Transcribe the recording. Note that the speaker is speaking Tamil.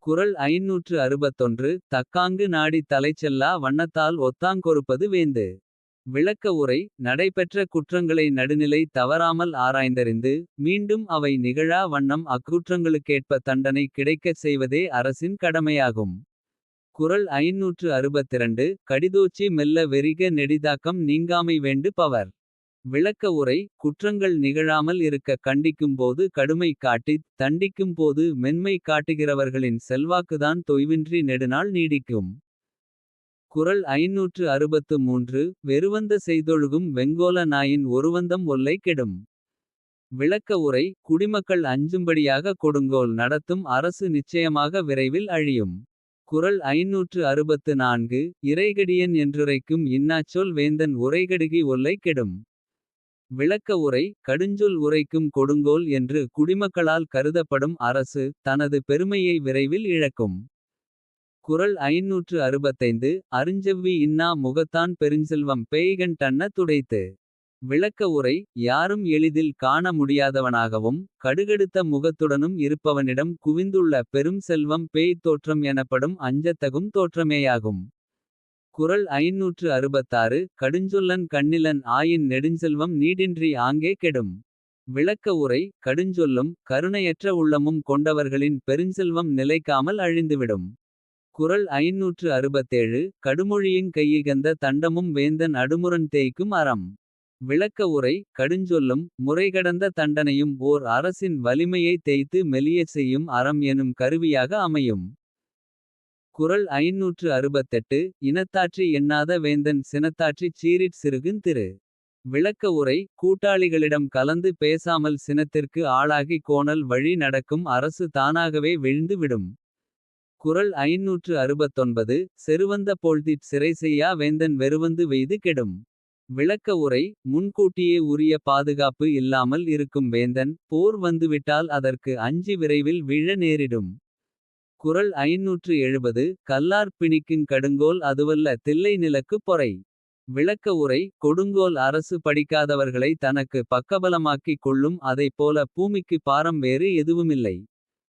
குறள் 561 தக்காங்கு நாடி தலைச்செல்லா வண்ணத்தால் ஒத்தாங்கொறுப்பது வேந்து. விளக்க உரை நடைபெற்ற குற்றங்களை நடுநிலை தவறாமல் ஆராய்ந்தறிந்து. மீண்டும் அவை நிகழா வண்ணம் அக்குற்றங்களுக்கேற்ப தண்டனை கிடைக்கச் செய்வதே அரசின் கடமையாகும். குறள் 562 கடிதோச்சி மெல்ல வெறிக நெடிதாக்கம் நீங்காமை வேண்டு பவர். விளக்க உரை குற்றங்கள் நிகழாமல் இருக்க கண்டிக்கும் போது கடுமை காட்டித். தண்டிக்கும் போது மென்மை காட்டுகிறவர்களின் செல்வாக்குதான் தொய்வின்றி நெடுநாள் நீடிக்கும். குறள் 563 வெறுவந்த செய்தொழுகும் வெங்கோல நாயின் ஒருவந்தம் ஒல்லை கெடும். விளக்க உரை குடிமக்கள் அஞ்சும்படியாக கொடுங்கோல் நடத்தும் அரசு நிச்சயமாக விரைவில் அழியும். குறள் 564 இறைகடியன் என்றுரைக்கும் இன்னாச்சொல் வேந்தன் உரைகடுகி ஒல்லை கெடும். விளக்க உரை கடுஞ்சொல் உரைக்கும் கொடுங்கோல் என்று குடிமக்களால் கருதப்படும் அரசு. தனது பெருமையை விரைவில் இழக்கும். குறள் 565 அருஞ்செவ்வி இன்னா முகத்தான் பெருஞ்செல்வம் பேய்கண் டன்ன துடைத்து. விளக்க உரை யாரும் எளிதில் காண முடியாதவனாகவும். கடுகெடுத்த முகத்துடனும் இருப்பவனிடம் குவிந்துள்ள பெரும் செல்வம் பேய் தோற்றம் எனப்படும் அஞ்சத்தகும் தோற்றமேயாகும். குறள் 566 கடுஞ்சொல்லன் கண்ணிலன் ஆயின் நெடுஞ்செல்வம் நீடின்றி ஆங்கே கெடும். விளக்க உரை கடுஞ்சொல்லும் கருணையற்ற உள்ளமும் கொண்டவர்களின் பெருஞ்செல்வம் நிலைக்காமல் அழிந்துவிடும். குறள் 567 கடுமொழியின் கையிகந்த தண்டமும் வேந்தன் அடுமுரண் தேய்க்கும் அறம். விளக்க உரை கடுஞ்சொல்லும் முறைகடந்த தண்டனையும் ஓர் அரசின் வலிமையை தேய்த்து மெலியச் செய்யும் அறம் எனும் கருவியாக அமையும். குறள் 568 இனத்தாற்றி எண்ணாத வேந்தன் சினத்தாற்றிச் சீறிற் சிறுகுன் திரு. விளக்க உரை கூட்டாளிகளிடம் கலந்து பேசாமல் சினத்திற்கு ஆளாகி கோணல் வழி நடக்கும் அரசு தானாகவே விழுந்து விடும். குறள் 569 செருவந்த போழ்திற் சிறை செய்யா வேந்தன் வெருவந்து வெய்து கெடும். விளக்க உரை முன்கூட்டியே உரிய பாதுகாப்பு இல்லாமல் இருக்கும் வேந்தன். போர் வந்துவிட்டால் அதற்கு அஞ்சி விரைவில் வீழ நேரிடும். குறள் 570 கல்லார் பிணிக்குங் கடுங்கோல் அதுவல்ல தில்லை நிலக்குப் பொறை. விளக்க உரை கொடுங்கோல் அரசு படிக்காதவர்களை தனக்கு பக்கபலமாக்கிக் கொள்ளும். அதைப் போல பூமிக்கு பாரம் வேறு எதுவுமில்லை.